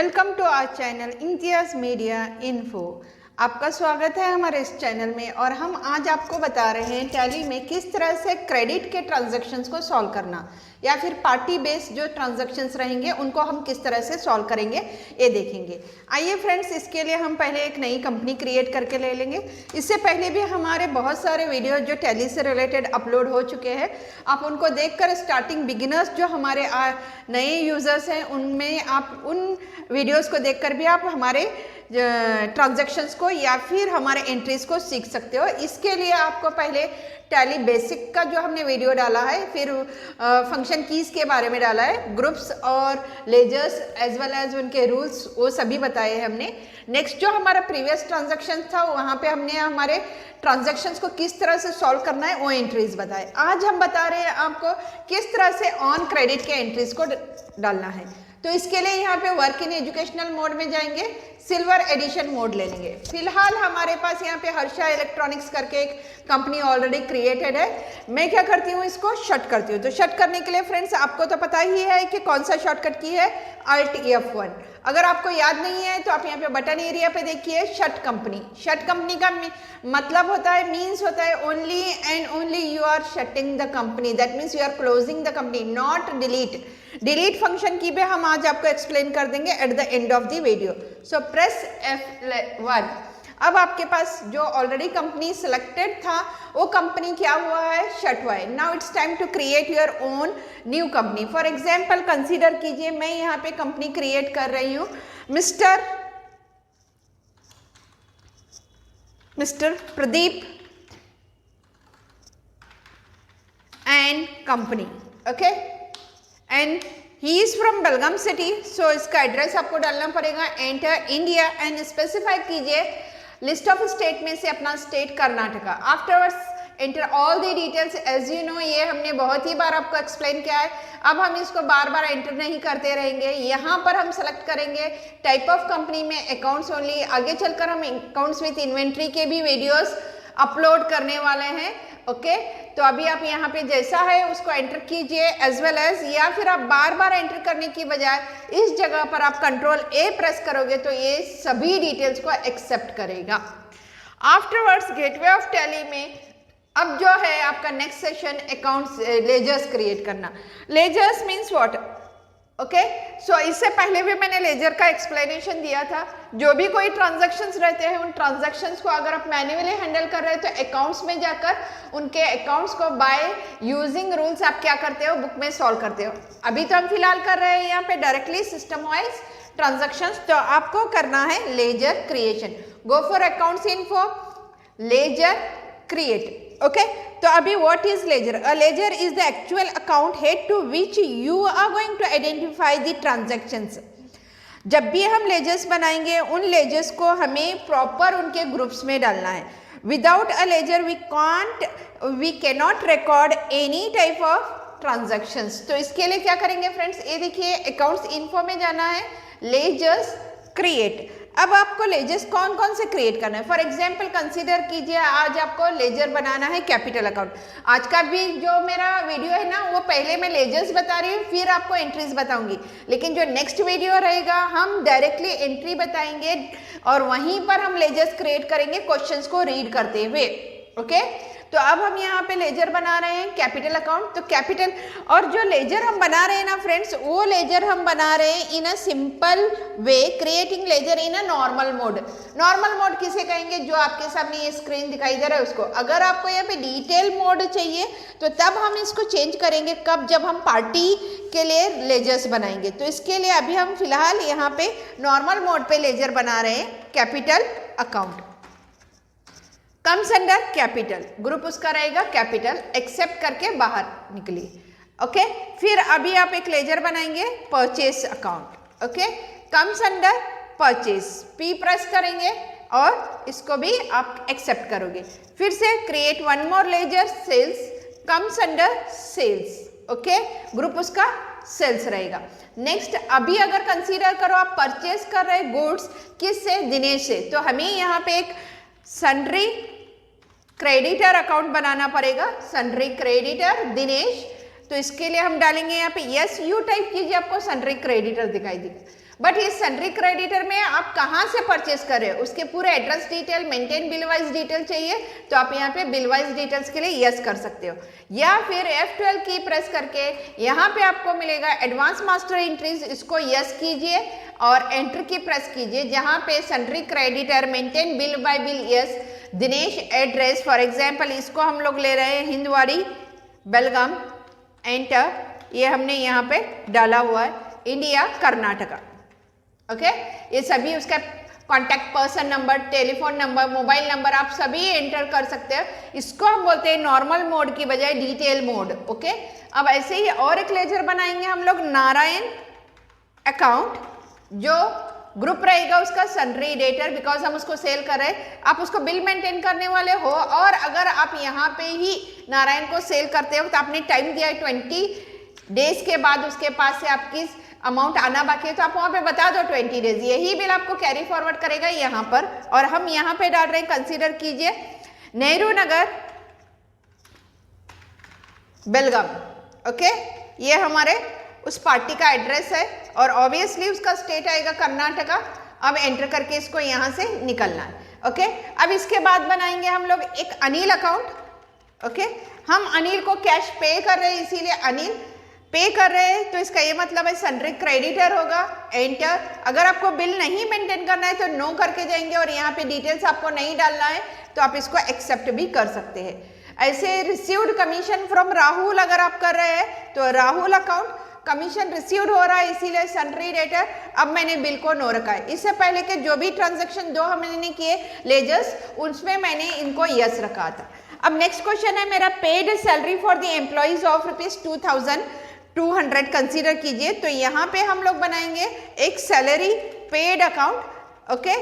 Welcome to our channel Imtiaz media info. आपका स्वागत है हमारे इस चैनल में। और हम आज आपको बता रहे हैं टैली में किस तरह से क्रेडिट के ट्रांजैक्शंस को सॉल्व करना, या फिर पार्टी बेस्ड जो ट्रांजैक्शंस रहेंगे उनको हम किस तरह से सॉल्व करेंगे ये देखेंगे। आइए फ्रेंड्स, इसके लिए हम पहले एक नई कंपनी क्रिएट करके ले लेंगे। इससे पहले भी हमारे बहुत सारे वीडियो जो टैली से रिलेटेड अपलोड हो चुके हैं, आप उनको देखकर स्टार्टिंग बिगिनर्स जो हमारे नए यूज़र्स हैं उनमें आप उन वीडियोस को देखकर भी आप हमारे ट्रांजैक्शंस को या फिर हमारे एंट्रीज को सीख सकते हो। इसके लिए आपको पहले टैली बेसिक का जो हमने वीडियो डाला है, फिर फंक्शन कीज के बारे में डाला है, ग्रुप्स और लेजर्स एज वेल एज उनके रूल्स वो सभी बताए हैं हमने। नेक्स्ट जो हमारा प्रीवियस ट्रांजैक्शन था वहाँ पे हमने हमारे ट्रांजैक्शंस को किस तरह से सॉल्व करना है वो एंट्रीज बताए। आज हम बता रहे हैं आपको किस तरह से ऑन क्रेडिट के एंट्रीज को डालना है। तो इसके लिए यहाँ पे वर्क इन एजुकेशनल मोड में जाएंगे, सिल्वर एडिशन मोड ले लेंगे। फिलहाल हमारे पास यहाँ पे हर्षा इलेक्ट्रॉनिक्स करके एक कंपनी ऑलरेडी क्रिएटेड है। मैं क्या करती हूँ, इसको शट करती हूँ। तो शट करने के लिए फ्रेंड्स आपको तो पता ही है कि कौन सा शॉर्टकट की है, Alt F1। अगर आपको याद नहीं है तो आप यहाँ पे बटन एरिया पे देखिए शट कंपनी। शट कंपनी का मतलब होता है, मीन्स होता है only and only you are shutting the company, that means you are closing the company, not delete. Delete function की भी हम आज आपको एक्सप्लेन कर देंगे at the end of the video. So press F1। अब आपके पास जो ऑलरेडी कंपनी सिलेक्टेड था वो कंपनी क्या हुआ है, शट हुआ है। Now it's time to create your own new company. For example consider कीजिए मैं यहाँ पे कंपनी क्रिएट कर रही हूँ mister Pradeep and company, okay, and he is from Belgaum city. So इसका एड्रेस आपको डालना पड़ेगा, एंटर इंडिया एंड स्पेसिफाई कीजिए लिस्ट ऑफ स्टेट में से अपना state Karnataka. Afterwards enter all the details. As you know ये हमने बहुत ही बार आपको एक्सप्लेन किया है, अब हम इसको बार बार एंटर नहीं करते रहेंगे। यहाँ पर हम सेलेक्ट करेंगे टाइप ऑफ कंपनी में अकाउंट्स ओनली। आगे चलकर हम अकाउंट्स विथ इन्वेंट्री के भी वीडियोस अपलोड करने वाले हैं, ओके। तो अभी आप यहाँ पे जैसा है उसको एंटर कीजिए एज वेल एज, या फिर आप बार बार एंटर करने की बजाय इस जगह पर आप कंट्रोल A प्रेस करोगे तो ये सभी डिटेल्स को एक्सेप्ट करेगा। आफ्टरवर्ड्स गेटवे ऑफ टैली में अब जो है आपका next session accounts ledgers create करना। Ledgers means what, okay. So इससे पहले भी मैंने लेजर का एक्सप्लेनेशन दिया था। जो भी कोई ट्रांजैक्शंस रहते हैं उन ट्रांजैक्शंस को अगर आप मैन्युअली हैंडल कर रहे हैं तो अकाउंट्स में जाकर उनके अकाउंट्स को बाय यूजिंग रूल्स आप क्या करते हो, बुक में सॉल्व करते हो। अभी तो हम फिलहाल कर रहे हैं यहाँ पे डायरेक्टली सिस्टम वाइज ट्रांजैक्शंस। तो आपको करना है ledger creation. Go for accounts info, ledger create, okay. तो अभी what is ledger? A ledger is the actual account head to which you are going to identify the transactions. जब भी हम ledgers बनाएंगे उन लेजर्स को हमें प्रॉपर उनके ग्रुप्स में डालना है। Without a ledger we cannot record any type of transactions. तो इसके लिए क्या करेंगे फ्रेंड्स, ये देखिए अकाउंट्स इन्फो में जाना है, लेजर्स क्रिएट। अब आपको लेजर्स कौन कौन से क्रिएट करना है। फॉर एग्जाम्पल कंसीडर कीजिए आज आपको लेजर बनाना है कैपिटल अकाउंट। आज का भी जो मेरा वीडियो है ना वो पहले मैं लेजर्स बता रही हूँ, फिर आपको एंट्रीज बताऊंगी। लेकिन जो नेक्स्ट वीडियो रहेगा हम डायरेक्टली एंट्री बताएंगे और वहीं पर हम लेजर्स क्रिएट करेंगे क्वेश्चंस को रीड करते हुए, ओके। तो अब हम यहाँ पे लेजर बना रहे हैं कैपिटल अकाउंट। तो कैपिटल और जो लेजर हम बना रहे हैं ना फ्रेंड्स, वो लेजर हम बना रहे हैं in a simple way, creating ledger in a normal mode. Normal mode किसे कहेंगे, जो आपके सामने ये स्क्रीन दिखाई दे रहा है उसको। अगर आपको यहाँ पे डिटेल मोड चाहिए तो तब हम इसको चेंज करेंगे, कब, जब हम पार्टी के लिए लेजर्स बनाएंगे। तो इसके लिए अभी हम फिलहाल यहाँ पे नॉर्मल मोड पे लेजर बना रहे हैं capital account. Comes under capital, group उसका रहेगा कैपिटल, एक्सेप्ट करके बाहर निकलिए, ओके। फिर अभी आप एक लेजर बनाएंगे purchase account, okay. Comes under purchase, P press करेंगे और इसको भी आप एक्सेप्ट करोगे। फिर से create one more ledger sales, comes under sales, okay. Group उसका सेल्स रहेगा। नेक्स्ट अभी अगर कंसीडर करो आप परचेस कर रहे गुड्स किससे, दिनेश से, तो हमें यहाँ पे एक सन्ड्री क्रेडिटर अकाउंट बनाना पड़ेगा, सन्ड्री क्रेडिटर दिनेश। तो इसके लिए हम डालेंगे यहाँ पे यस, यू टाइप कीजिए, आपको सन्ड्री क्रेडिटर दिखाई देगा। बट ये सन्ड्री क्रेडिटर में आप कहाँ से परचेस कर रहे हो उसके पूरे address detail, maintain bill wise detail चाहिए तो आप यहाँ पे बिल वाइज डिटेल्स के लिए यस कर सकते हो, या फिर F12 की प्रेस करके यहाँ पे आपको मिलेगा एडवांस मास्टर एंट्रीज, इसको यस कीजिए और एंटर की प्रेस कीजिए जहाँ पे sundry creditor, maintain bill bye bill yes, Dinesh address for example इसको हम लोग ले रहे हैं हिंदवाड़ी बेलगाम, एंटर, ये हमने यहाँ पे डाला हुआ है इंडिया कर्नाटका। ओके, ये सभी उसका contact person number, telephone number, mobile number आप सभी एंटर कर सकते हो। इसको हम बोलते हैं नॉर्मल मोड की बजाय डिटेल मोड। ओके, अब ऐसे ही और एक लेजर बनाएंगे हम लोग नारायण अकाउंट, जो ग्रुप रहेगा उसका सन्ड्री डेटर, बिकॉज हम उसको सेल कर रहे हैं, आप उसको बिल मेंटेन करने वाले हो और अगर आप यहाँ पे ही नारायण को सेल करते हो तो आपने टाइम दिया है 20 डेज के बाद उसके पास से आपकी अमाउंट आना बाकी है तो आप वहां पे बता दो 20 डेज, यही बिल आपको कैरी फॉरवर्ड करेगा यहाँ पर। और हम यहाँ पे डाल रहे हैं, कंसीडर कीजिए नेहरू नगर बेलगाम। ओके, ये हमारे उस पार्टी का एड्रेस है और ऑब्वियसली उसका स्टेट आएगा कर्नाटका। अब एंटर करके इसको यहाँ से निकलना है। ओके, अब इसके बाद बनाएंगे हम लोग एक अनिल अकाउंट। ओके, हम अनिल को कैश पे कर रहे हैं इसीलिए अनिल पे कर रहे हैं, तो इसका ये मतलब है सन्ड्री क्रेडिटर होगा, एंटर। अगर आपको बिल नहीं मेंटेन करना है तो नो करके जाएंगे और यहाँ पे डिटेल्स आपको नहीं डालना है तो आप इसको एक्सेप्ट भी कर सकते हैं। ऐसे रिसीव्ड कमीशन फ्रॉम राहुल अगर आप कर रहे हैं तो राहुल अकाउंट, कमीशन रिसीव्ड हो रहा है इसीलिए सन्ड्री डेटर। अब मैंने बिल को नो रखा है, इससे पहले के जो भी ट्रांजेक्शन दो हमने किए लेजर्स उसमें मैंने इनको यस रखा था। अब नेक्स्ट क्वेश्चन है मेरा, paid salary for the employees of ₹2200 consider कीजिए। तो यहाँ पे हम लोग बनाएंगे एक सैलरी पेड अकाउंट। ओके,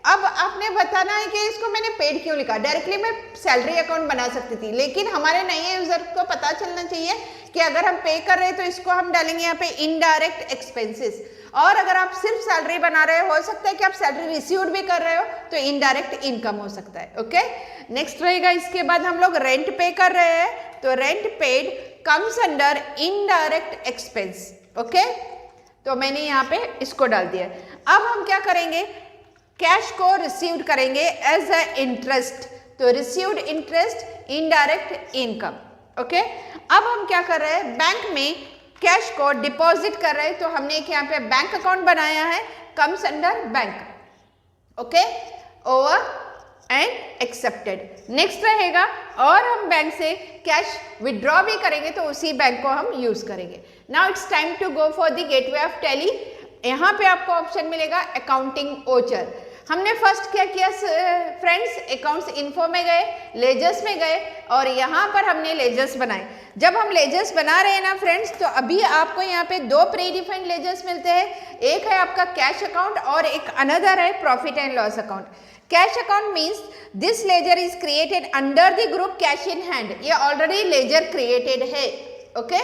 अब आपने बताना है कि इसको मैंने पेड क्यों लिखा। डायरेक्टली मैं सैलरी अकाउंट बना सकती थी, लेकिन हमारे नए यूजर को पता चलना चाहिए कि अगर हम पे कर रहे हैं तो इसको हम डालेंगे यहाँ पे इनडायरेक्ट एक्सपेंसेस। और अगर आप सिर्फ सैलरी बना रहे हो सकता है कि आप सैलरी रिसीव्ड भी कर रहे हो तो इनडायरेक्ट इनकम हो सकता है। ओके, नेक्स्ट रहेगा, इसके बाद हम लोग रेंट पे कर रहे हैं तो rent paid comes under indirect expense. Okay, तो मैंने यहाँ पे इसको डाल दिया। अब हम क्या करेंगे, कैश को रिसीव्ड करेंगे एज अ इंटरेस्ट, तो received interest indirect income. Okay, अब हम क्या कर रहे हैं, बैंक में कैश को डिपॉजिट कर रहे हैं तो हमने एक यहाँ पे बैंक अकाउंट बनाया है, comes under bank. Okay, over and accepted. Next रहेगा, और हम बैंक से कैश विड्रॉ भी करेंगे तो उसी बैंक को हम यूज करेंगे। Now it's time to go for the gateway of Tally. यहाँ पे आपको ऑप्शन मिलेगा अकाउंटिंग ओचर। हमने फर्स्ट क्या किया फ्रेंड्स, अकाउंट्स इन्फो में गए, लेजर्स में गए और यहाँ पर हमने लेजर्स बनाए। जब हम लेजर्स बना रहे हैं ना फ्रेंड्स, तो अभी आपको यहाँ पे दो प्री डिफाइंड लेजर्स मिलते हैं, एक है आपका कैश अकाउंट और एक अनदर है profit and loss account. Cash account means this ledger is created under the group cash in hand, ये ऑलरेडी लेजर क्रिएटेड है। ओके,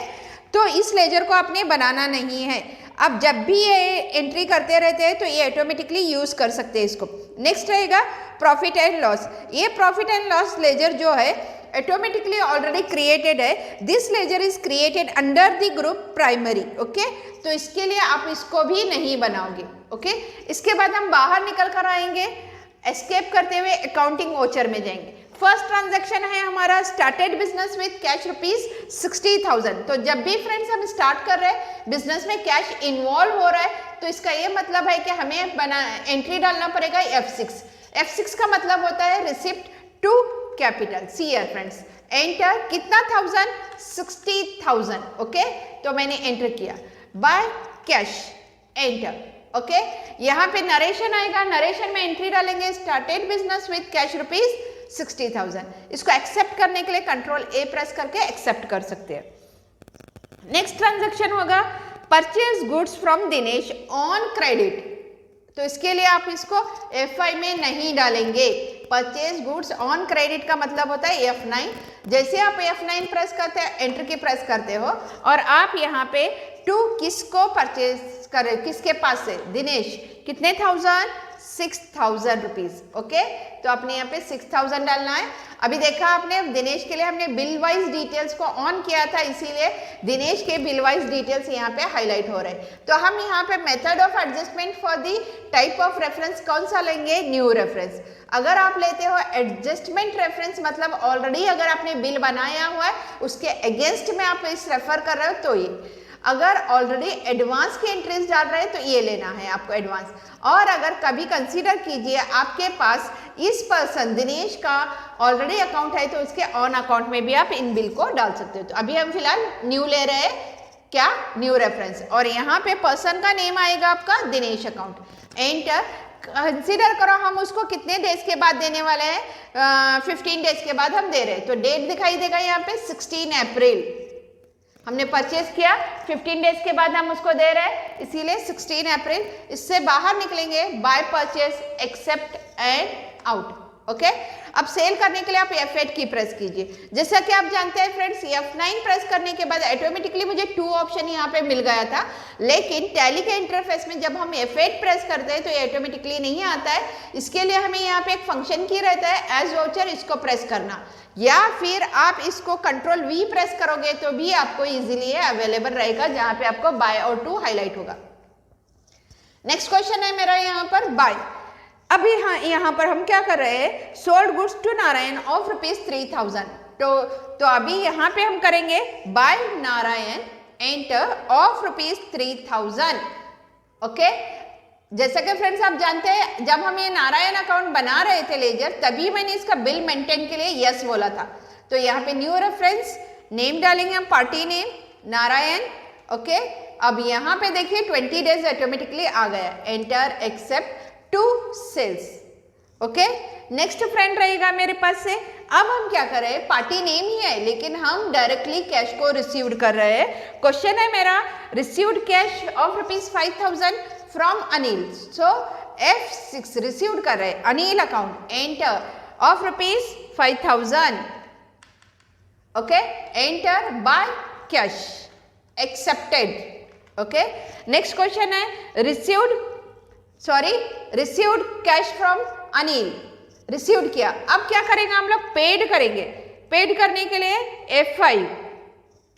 तो इस लेजर को आपने बनाना नहीं है। अब जब भी ये एंट्री करते रहते हैं तो ये ऑटोमेटिकली यूज कर सकते हैं इसको। नेक्स्ट रहेगा प्रॉफिट एंड लॉस। ये प्रॉफिट एंड लॉस लेजर जो है ऑटोमेटिकली ऑलरेडी क्रिएटेड है। This ledger is created under the group primary. Okay, तो इसके लिए आप इसको भी नहीं बनाओगे। ओके, इसके बाद हम बाहर निकल कर आएंगे, एस्केप करते हुए अकाउंटिंग ओचर में जाएंगे। फर्स्ट ट्रांजैक्शन है हमारा, स्टार्टेड बिजनेस विथ कैश ₹60,000। तो जब भी फ्रेंड्स हम स्टार्ट कर रहे हैं, बिजनेस में कैश इन्वॉल्व हो रहा है, तो इसका ये मतलब है कि हमें एंट्री डालना पड़ेगा F6। F6 का मतलब होता है receipt to capital. See here friends, enter, कितना 1000, 60,000। ओके, तो मैंने एंटर किया बाय कैश, एंटर। ओके, यहाँ पे नरेशन आएगा, नरेशन में एंट्री डालेंगे स्टार्टेड बिजनेस विथ कैश ₹60,000। इसको एक्सेप्ट करने के लिए Ctrl+A प्रेस करके एक्सेप्ट कर सकते हैं। नेक्स्ट ट्रांजैक्शन होगा purchase goods from Dinesh on credit. तो इसके लिए आप इसको F5 में नहीं डालेंगे। परचेज गुड्स ऑन क्रेडिट का मतलब होता है F9। जैसे आप F9 प्रेस करते हैं, एंटर की प्रेस करते हो और आप यहाँ पे टू किसको परचेज कर रहे हो, किसके पास से, दिनेश, कितने 1000, 6,000 रुपीज। ओके, तो आपने यहाँ पे 6,000 डालना है। अभी देखा आपने दिनेश के लिए हमने बिल वाइज डिटेल्स को ऑन किया था, इसीलिए दिनेश के बिल वाइज डिटेल्स यहाँ पे हाईलाइट हो रहे हैं। तो हम यहाँ पे method of adjustment for the type of reference कौन सा लेंगे? New reference. अगर आप लेते हो एडजस्टमेंट रेफरेंस, मतलब ऑलरेडी अगर आपने बिल बनाया हुआ है उसके अगेंस्ट में आप इस रेफर कर रहे हो तो ये। अगर ऑलरेडी एडवांस की एंट्रीज डाल रहे हैं तो ये लेना है आपको एडवांस। और अगर कभी कंसीडर कीजिए आपके पास इस पर्सन दिनेश का ऑलरेडी अकाउंट है तो इसके ऑन अकाउंट में भी आप इन बिल को डाल सकते हो। तो अभी हम फिलहाल न्यू ले रहे हैं, क्या? New reference. और यहाँ पे पर्सन का नेम आएगा आपका दिनेश अकाउंट। एंटर। कंसीडर करो हम उसको कितने डेज के बाद देने वाले हैं? 15 डेज के बाद हम दे रहे हैं। तो डेट दिखाई देगा यहाँ पे 16 अप्रैल हमने परचेज किया, 15 डेज के बाद हम उसको दे रहे हैं, इसीलिए 16 अप्रैल। इससे बाहर निकलेंगे by purchase accept and out. Okay, अब सेल करने के लिए आप F8 की प्रेस कीजिए। जैसा कि आप जानते हैं फ्रेंड्स, F9 प्रेस करने के बाद ऑटोमेटिकली मुझे 2 ऑप्शन यहाँ पे मिल गया था, लेकिन टैली के इंटरफेस में जब हम F8 प्रेस करते हैं तो ये ऑटोमेटिकली नहीं आता है। इसके लिए हमें यहाँ पे एक फंक्शन की रहता है एज वाउचर, इसको प्रेस करना, या फिर आप इसको कंट्रोल V प्रेस करोगे तो भी आपको इजीली अवेलेबल रहेगा, जहां पे आपको बाय और टू हाईलाइट होगा। नेक्स्ट क्वेश्चन है मेरा यहाँ पर बाय। अभी हाँ, यहाँ पर हम क्या कर रहे हैं? Sold goods to Narayan of ₹3,000। तो अभी यहाँ पे हम करेंगे by Narayan enter of ₹3,000। Okay, जैसा कि फ्रेंड्स आप जानते हैं जब हम ये नारायण अकाउंट बना रहे थे लेजर, तभी मैंने इसका बिल मेंटेन के लिए यस बोला था। तो यहाँ पे न्यू रेफरेंस नेम डालेंगे हम, पार्टी नेम नारायण। ओके, अब यहाँ पे देखिए 20 डेज ऑटोमेटिकली आ गया। Enter accept to sales. Okay, next friend रहेगा मेरे पास से। अब हम क्या कर रहे हैं? पार्टी नेम ही है लेकिन हम डायरेक्टली कैश को रिसीव्ड कर रहे हैं। क्वेश्चन है मेरा received cash of ₹5,000 from Anil. So F6 received कर रहे हैं Anil account. Enter of ₹5,000। Okay, enter by cash accepted. Okay, next question है received cash from Anil. Received किया, अब क्या करेंगे हम लोग? पेड करेंगे। पेड करने के लिए F5।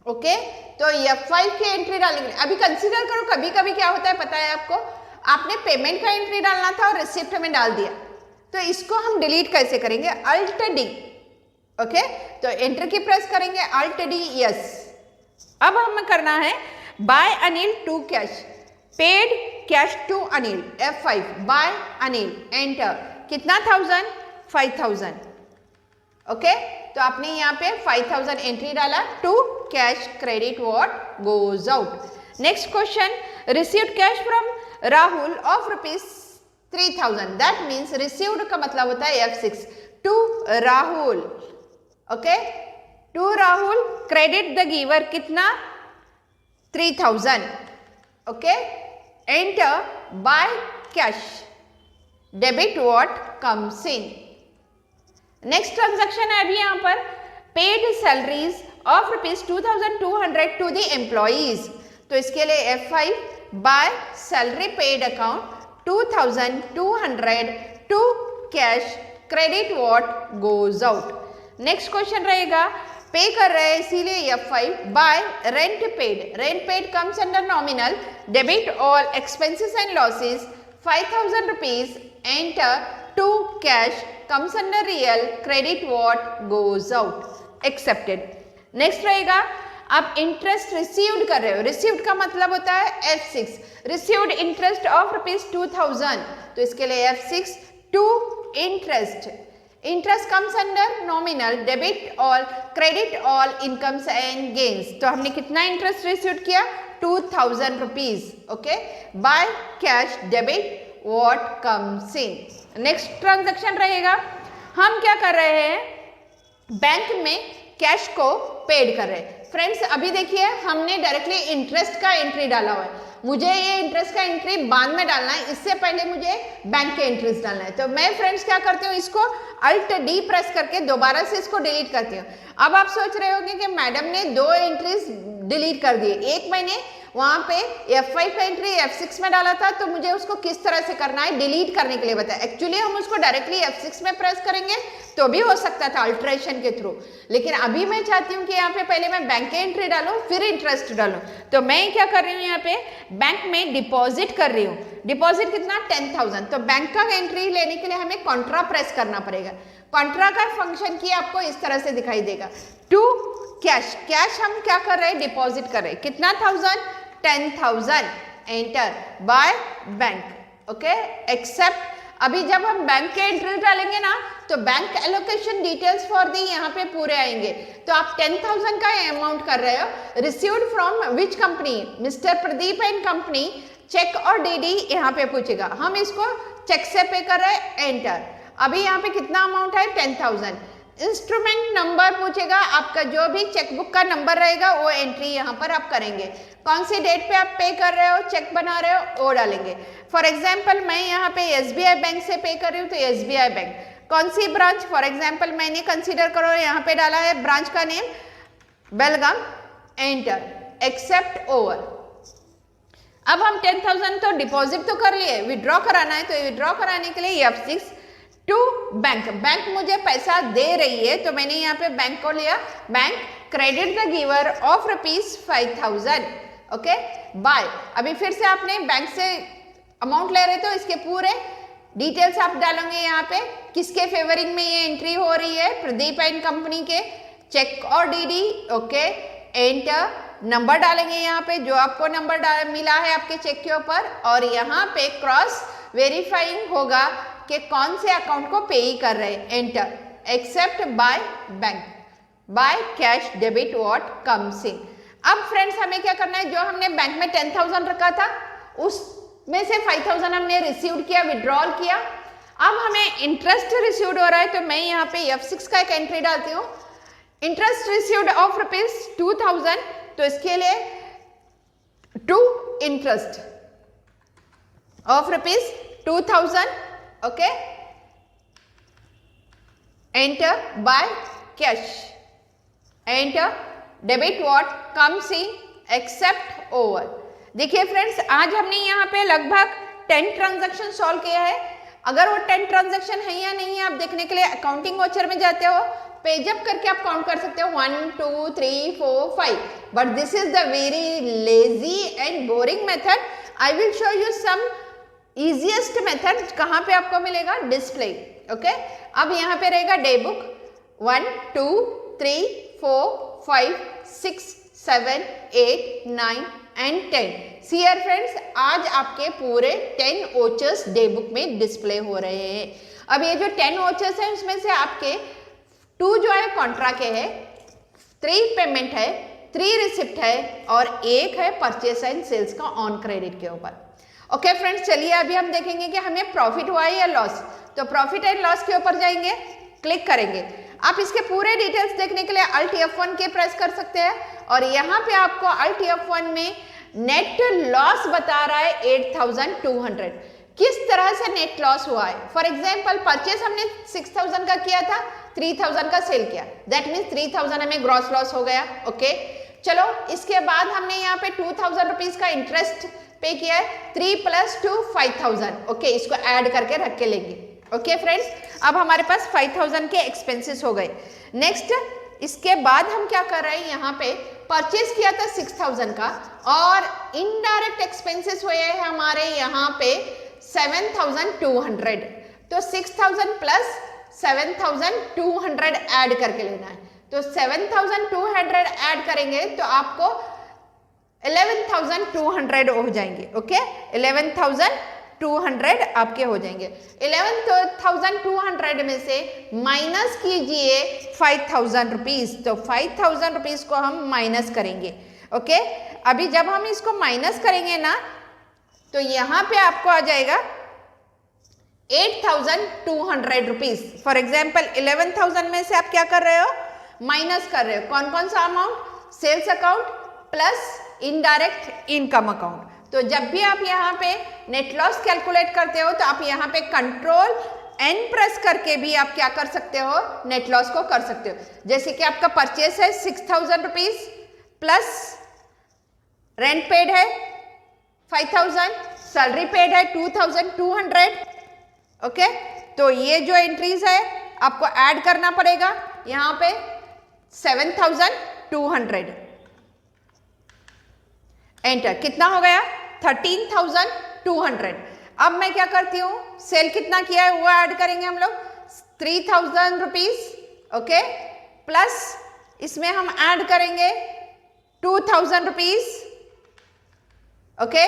ओके, तो F5 की एंट्री डालेंगे। अभी कंसीडर करो कभी कभी क्या होता है पता है आपको, आपने पेमेंट का एंट्री डालना था और रिसिप्ट में डाल दिया, तो इसको हम डिलीट कैसे करेंगे? Alt D। ओके, तो एंटर की प्रेस करेंगे, Alt D यस। अब हमें करना है by Anil to cash, paid cash to Anil. F5 by Anil enter. कितना 1000? 5,000। ओके, तो आपने यहाँ पे 5,000 एंट्री डाला to cash credit what goes out. Next question received cash from Rahul of ₹3,000। That means received का मतलब होता है F6 to Rahul. Okay, to Rahul credit the giver कितना? 3,000। Okay, enter by cash debit what comes in. Next transaction है अभी यहाँ पर paid salaries of ₹2,200 to the employees. तो इसके लिए F5 by salary paid account 2,200 to cash credit what goes out. Next question रहेगा pay कर रहे हैं इसीलिए F5 by rent paid. Rent paid comes under nominal debit all expenses and losses 5,000 rupees enter to cash comes under real credit what goes out accepted। Next रहेगा आप interest received कर रहे हो। रिसीव्ड का मतलब होता है F6 रिसीव्ड इंटरेस्ट ऑफ ₹2,000। तो इसके लिए F6 to interest. Interest comes under nominal debit all credit all incomes and gains. तो हमने कितना इंटरेस्ट रिसीव्ड किया? 2,000 rupees. Okay, by cash debit what comes in. Next transaction रहेगा हम क्या कर रहे हैं? बैंक में कैश को पेड कर रहे हैं। फ्रेंड्स अभी देखिए हमने डायरेक्टली इंटरेस्ट का एंट्री डाला हुआ है, मुझे ये इंटरेस्ट का एंट्री बाद में डालना है, इससे पहले मुझे बैंक के इंटरेस्ट डालना है। तो मैं फ्रेंड्स क्या करती हूँ, इसको Alt D प्रेस करके दोबारा से इसको डिलीट करती हूँ। अब आप सोच रहे होंगे कि मैडम ने 2 एंट्रीज डिलीट कर दिए, एक मैंने वहाँ पे F5 का एंट्री F6 में डाला था, तो मुझे उसको किस तरह से करना है डिलीट करने के लिए बताया। एक्चुअली हम उसको डायरेक्टली F6 में प्रेस करेंगे तो भी हो सकता था अल्ट्रेशन के थ्रू, लेकिन अभी मैं चाहती हूँ कि यहाँ पे पहले मैं बैंक के एंट्री डालूँ फिर इंटरेस्ट डालूँ। तो मैं क्या कर रही हूँ, यहाँ पे बैंक में डिपॉजिट कर रही हूँ। डिपॉजिट कितना 10,000। तो बैंक का एंट्री लेने के लिए हमें कॉन्ट्रा प्रेस करना पड़ेगा। कॉन्ट्रा का फंक्शन की आपको इस तरह से दिखाई देगा। टू कैश, कैश हम क्या कर रहे हैं डिपॉजिट कर रहे हैं, कितना 10,000 enter by bank. Okay accept, अभी जब हम बैंक के एंट्री डालेंगे ना तो bank allocation details for the यहाँ पे पूरे आएंगे। तो आप 10,000 का अमाउंट कर रहे हो, received from which company, mister Pradeep and company, cheque और डीडी यहाँ पे पूछेगा, हम इसको चेक से पे कर रहे हैं एंटर। अभी यहाँ पे कितना अमाउंट है 10,000। इंस्ट्रूमेंट नंबर पूछेगा, आपका जो भी चेकबुक का नंबर रहेगा वो एंट्री यहाँ पर आप करेंगे। कौन सी डेट पे आप पे कर रहे हो, चेक बना रहे हो वो डालेंगे। फॉर एग्जांपल मैं यहाँ पे SBI बैंक से पे कर रही हूँ तो SBI बैंक। कौन सी ब्रांच, फॉर एग्जांपल मैंने कंसीडर करो यहाँ पे डाला है ब्रांच का नेम बेलगाम, एंटर एक्सेप्ट ओवर। अब हम 10,000 तो डिपॉजिट तो कर लिए, विड्रॉ कराना है तो विड्रॉ कराने के लिए F6 टू बैंक, बैंक मुझे पैसा दे रही है तो मैंने यहाँ पे बैंक को लिया, bank credit the giver of ₹5,000। Okay by, अभी फिर से आपने बैंक से अमाउंट ले रहे तो इसके पूरे डिटेल्स आप डालोगे यहाँ पे, किसके फेवरिंग में ये एंट्री हो रही है, प्रदीप एंड कंपनी के, चेक और डीडी। ओके एंटर, नंबर डालेंगे यहाँ पे जो आपको नंबर मिला है आपके चेक के ऊपर, और यहाँ पे क्रॉस वेरीफाइंग होगा कि कौन से अकाउंट को पे ही कर रहे हैं, enter except by bank, bye cash debit what comes इन। अब फ्रेंड्स हमें क्या करना है, जो हमने बैंक में 10,000 रखा था उसमें से 5,000 हमने रिसीव किया, विड्रॉल किया। अब हमें इंटरेस्ट रिसीव्ड हो रहा है तो मैं यहाँ पे F6 का एक एंट्री डालती हूँ, इंटरेस्ट रिसीव्ड ऑफ ₹2,000। तो इसके लिए to interest of ₹2,000। Okay enter by cash, enter debit what comes in accept over. देखिए फ्रेंड्स आज हमने यहाँ पे लगभग 10 ट्रांजैक्शन सॉल्व किया है। अगर वो 10 ट्रांजैक्शन है या नहीं है आप देखने के लिए अकाउंटिंग वाउचर में जाते हो, पेजअप करके आप काउंट कर सकते हो 1 2 3 4 5, but this is the very lazy and boring method. I will show you some easiest method, कहाँ पे आपको मिलेगा डिस्प्ले। ओके अब यहाँ पे रहेगा day book 1 2 3 4 5 6 7 8 9 and 10। C here friends आज आपके पूरे 10 वोचर्स डे बुक में डिस्प्ले हो रहे हैं। अब ये जो 10 वोचर्स है उसमें से आपके 2 जो है कॉन्ट्रा के है, 3 पेमेंट है, 3 रिसिप्ट है और 1 है परचेस एंड सेल्स का ऑन क्रेडिट के ऊपर। ओके फ्रेंड्स चलिए अभी हम देखेंगे कि हमें प्रॉफिट हुआ है या लॉस। तो प्रॉफिट एंड लॉस के ऊपर जाएंगे, क्लिक करेंगे। आप इसके पूरे डिटेल्स देखने के लिए Alt F1 के प्रेस कर सकते हैं और यहाँ पे आपको Alt F1 में नेट लॉस बता रहा है 8,200। किस तरह से नेट लॉस हुआ है, फॉर एग्जाम्पल परचेस हमने 6,000 का किया था, 3,000 का सेल किया, दैट मीन्स 3,000 हमें ग्रॉस लॉस हो गया। ओके चलो इसके बाद हमने यहाँ पे 2,000 रुपीज का इंटरेस्ट पे किया है, 3 + 2 5,000। ओके इसको ऐड करके रख के लेंगे। ओके फ्रेंड्स अब हमारे पास 5,000 के एक्सपेंसेस हो गए। नेक्स्ट इसके बाद हम क्या कर रहे हैं, यहाँ पे परचेस किया था 6,000 का और इनडायरेक्ट एक्सपेंसेस हुए हैं हमारे यहाँ पे 7,200। तो 6,000 + 7,200 ऐड करके लेना है। तो 7,200 ऐड करेंगे तो आपको 11,200 हो जाएंगे। ओके 11,200 आपके हो जाएंगे। 11,200 में से माइनस कीजिए 5,000 रुपीज, तो 5,000 रुपीज को हम माइनस करेंगे। ओके अभी जब हम इसको माइनस करेंगे ना तो यहाँ पे आपको आ जाएगा 8,200 रुपीज। फॉर एग्जाम्पल 11,000 में से आप क्या कर रहे हो, माइनस कर रहे हो कौन कौन सा amount, sales account plus indirect income account. तो जब भी आप यहाँ पे नेट लॉस कैलकुलेट करते हो तो आप यहाँ पे कंट्रोल N प्रेस करके भी आप क्या कर सकते हो, नेट लॉस को कर सकते हो। जैसे कि आपका परचेस है 6,000 रुपीज प्लस रेंट पेड है 5000, सैलरी पेड है 2200। ओके, तो ये जो एंट्रीज है आपको ऐड करना पड़ेगा यहाँ पे 7200। एंटर, कितना हो गया 13200। अब मैं क्या करती हूँ, सेल कितना किया है वो ऐड करेंगे हम लोग 3000 रुपीज। ओके, प्लस इसमें हम ऐड करेंगे 2000 रुपीज। ओके,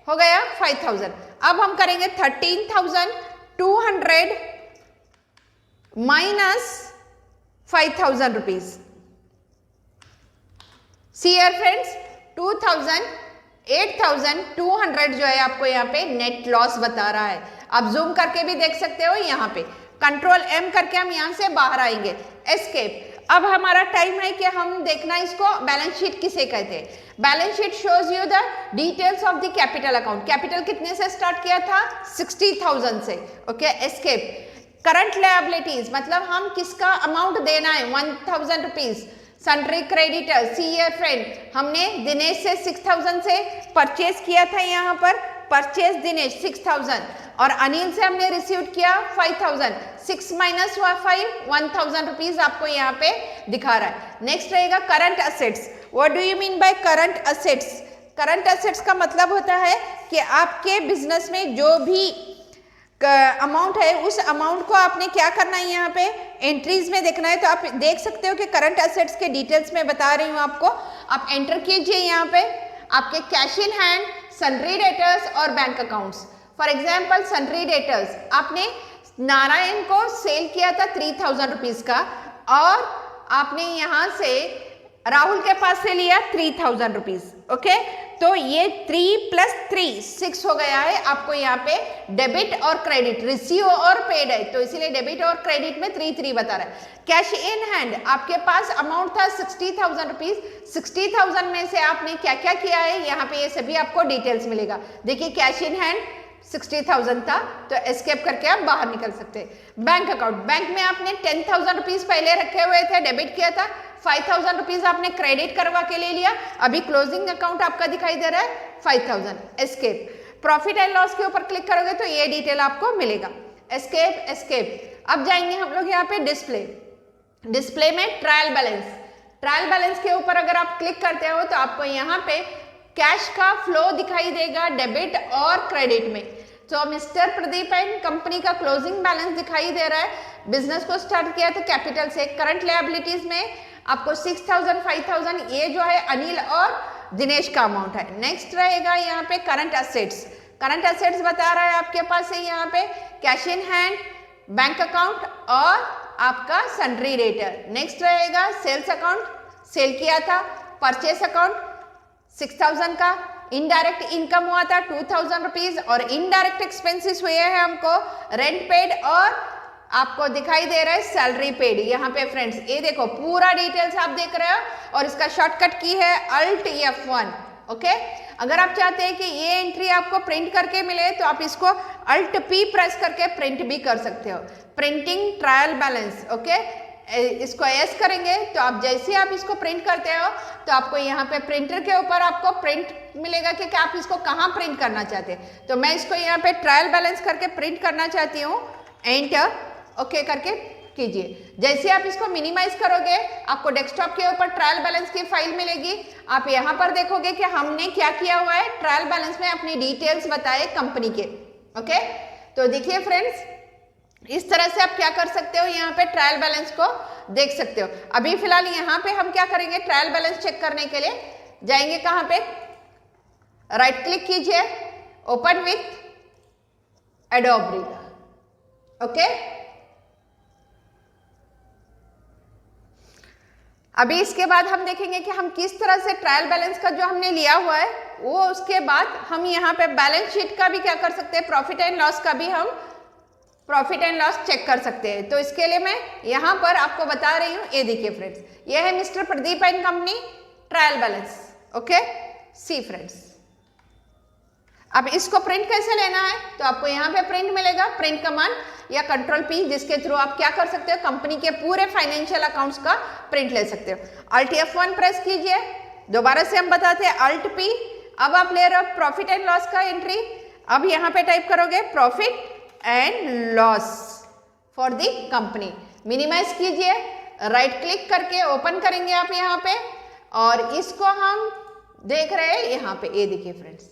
हो गया 5000। अब हम करेंगे 13200 minus 5000 rupees. C here friends, 8200 जो है आपको यहाँ पे नेट लॉस बता रहा है। आप जूम करके भी देख सकते हो, यहाँ पे कंट्रोल M करके हम यहाँ से बाहर आएंगे, एस्केप। अब हमारा टाइम है कि हम देखना इसको बैलेंस शीट किसे कहते हैं। Balance sheet shows you the details of the capital account. Capital कितने से स्टार्ट किया था 60,000 से। Okay, escape. करंट लायबिलिटीज मतलब हम किसका अमाउंट देना है 1000 रुपीज। सन्ड्री क्रेडिटर, सी फ्रेंड, हमने दिनेश से 6000 से परचेज किया था, यहाँ पर परचेज दिनेश 6000 और अनिल से हमने रिसीव किया 5000। 6 माइनस 5 1000 रुपीज आपको यहाँ पे दिखा रहा है। नेक्स्ट रहेगा current assets. What do you mean by current assets? Current assets का मतलब होता है कि आपके बिजनेस में जो भी अमाउंट है उस अमाउंट को आपने क्या करना है, यहाँ पे एंट्रीज में देखना है। तो आप देख सकते हो कि करंट असेट्स के डिटेल्स में बता रही हूँ आपको। आप एंटर कीजिए यहाँ पे आपके cash in hand, sundry debtors और bank accounts. For example sundry debtors, आपने नारायण को सेल किया था 3000 रुपीज का और आपने यहाँ से राहुल के पास से लिया 3000 रुपीज। ओके, तो ये 3 + 3 6 हो गया है। आपको यहाँ पे डेबिट और क्रेडिट, रिसीव और पेड है, तो इसीलिए डेबिट और क्रेडिट में 3 बता रहा है। कैश इन हैंड, आपके पास अमाउंट था 60,000 रुपीज। 60,000 में से आपने क्या क्या किया है, यहाँ पे ये सभी आपको डिटेल्स मिलेगा। देखिए कैश इन हैंड 60,000 था, तो एस्केप करके आप बाहर निकल सकते हैं। बैंक अकाउंट, बैंक में आपने 10,000 रुपीज पहले रखे हुए थे, डेबिट किया था। 5,000 रुपीज आपने क्रेडिट करवा के ले लिया, अभी क्लोजिंग अकाउंट आपका दिखाई दे रहा है 5,000। एस्केप। प्रॉफिट एंड लॉस के ऊपर क्लिक करोगे तो ये डिटेल आपको मिलेगा। Escape, escape. अब जाएंगे हम लोग यहाँ पे डिस्प्ले। डिस्प्ले में ट्रायल बैलेंस। ट्रायल बैलेंस के ऊपर अगर आप क्लिक करते हो तो आपको यहाँ पे कैश का फ्लो दिखाई देगा डेबिट और क्रेडिट में। तो मिस्टर प्रदीप एंड कंपनी का क्लोजिंग बैलेंस दिखाई दे रहा है। बिजनेस को स्टार्ट किया तो कैपिटल से। करंट लायबिलिटीज में आपको 6000, 5000 ये जो है अनिल और दिनेश का अमाउंट है। नेक्स्ट रहेगा यहाँ पे करंट असेट्स। करंट असेट्स बता रहा है आपके पास है यहाँ पे cash in hand, bank account और आपका सन्ड्री डेटर। नेक्स्ट रहेगा सेल्स अकाउंट, सेल किया था। परचेस अकाउंट 6000 का। इनडायरेक्ट इनकम हुआ था 2000 रुपीज और इनडायरेक्ट एक्सपेंसेस हुए हैं हमको रेंट पेड और आपको दिखाई दे रहा है सैलरी पेड। यहाँ पे फ्रेंड्स ये देखो पूरा डिटेल्स आप देख रहे हो और इसका शॉर्टकट की है Alt F1। ओके, अगर आप चाहते हैं कि ये एंट्री आपको प्रिंट करके मिले तो आप इसको Alt P प्रेस करके प्रिंट भी कर सकते हो। Printing trial balance. ओके, इसको एस करेंगे तो आप जैसे आप इसको प्रिंट करते हो तो आपको यहाँ पे प्रिंटर के ऊपर आपको प्रिंट मिलेगा कि आप इसको कहाँ प्रिंट करना चाहते हैं। तो मैं इसको यहाँ पे ट्रायल बैलेंस करके प्रिंट करना चाहती हूँ। एंटर ओके करके कीजिए। जैसे आप इसको मिनिमाइज करोगे आपको डेस्कटॉप के ऊपर ट्रायल बैलेंस की फाइल मिलेगी। आप यहाँ पर देखोगे कि हमने क्या किया हुआ है, ट्रायल बैलेंस में अपनी डिटेल्स बताए कंपनी के। ओके, तो देखिए फ्रेंड्स इस तरह से आप क्या कर सकते हो, यहाँ पे ट्रायल बैलेंस को देख सकते हो। अभी फिलहाल यहाँ पे हम क्या करेंगे, ट्रायल बैलेंस चेक करने के लिए जाएंगे कहाँ पे, राइट क्लिक कीजिए, open with adobe reader. Okay, अभी इसके बाद हम देखेंगे कि हम किस तरह से ट्रायल बैलेंस का जो हमने लिया हुआ है वो, उसके बाद हम यहाँ पे बैलेंस शीट का भी क्या कर सकते हैं, प्रॉफिट एंड लॉस का भी हम प्रॉफिट एंड लॉस चेक कर सकते हैं। तो इसके लिए मैं यहाँ पर आपको बता रही हूँ, ये देखिए फ्रेंड्स, ये है mister Pradeep and company trial balance. Okay, see friends, अब इसको प्रिंट कैसे लेना है तो आपको यहाँ पे प्रिंट मिलेगा, प्रिंट कमांड या कंट्रोल P, जिसके थ्रू आप क्या कर सकते हो, कंपनी के पूरे फाइनेंशियल अकाउंट्स का प्रिंट ले सकते हो। Alt F1 प्रेस कीजिए, दोबारा से हम बताते हैं अल्ट पी। अब आप ले रहे हो प्रॉफिट एंड लॉस का एंट्री। अब यहाँ पे टाइप करोगे profit and loss for the company. Minimize कीजिए, राइट क्लिक करके ओपन करेंगे आप यहाँ पे, और इसको हम देख रहे हैं यहाँ पे। ये देखिए फ्रेंड्स,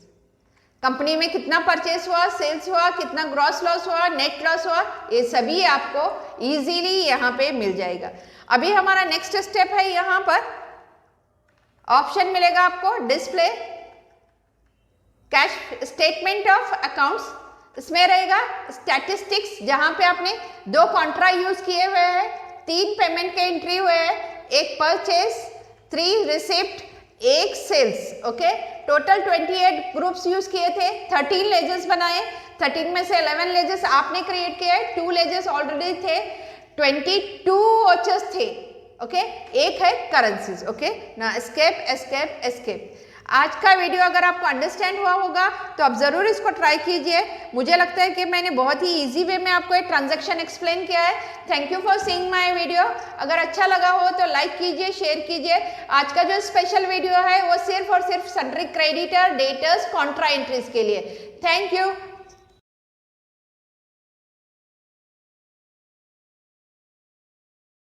कंपनी में कितना परचेस हुआ, सेल्स हुआ, कितना ग्रॉस लॉस हुआ, नेट लॉस हुआ, ये सभी आपको इजीली यहाँ पे मिल जाएगा। अभी हमारा नेक्स्ट स्टेप है, यहाँ पर ऑप्शन मिलेगा आपको display cash statement of accounts. इसमें रहेगा स्टैटिस्टिक्स, जहां पे आपने 2 कॉन्ट्रा यूज किए हुए हैं, 3 पेमेंट के एंट्री हुए हैं, 1 purchase, 3 receipt, 1 sales. Okay, total 28 groups use किए थे, 13 लेजर्स बनाए, 13 में से 11 लेजर्स आपने क्रिएट किए, 2 लेजर्स ऑलरेडी थे, 22 वॉचेस थे। ओके, एक है करेंसीज। ओके ना, एस्केप एस्केप एस्केप। आज का वीडियो अगर आपको अंडरस्टैंड हुआ होगा तो आप ज़रूर इसको ट्राई कीजिए। मुझे लगता है कि मैंने बहुत ही इजी वे में आपको एक ट्रांजैक्शन एक्सप्लेन किया है। Thank you for seeing my video. अगर अच्छा लगा हो तो लाइक कीजिए, शेयर कीजिए। आज का जो स्पेशल वीडियो है वो सिर्फ और सिर्फ sundry creditor, debtors, Contra entries के लिए। Thank you.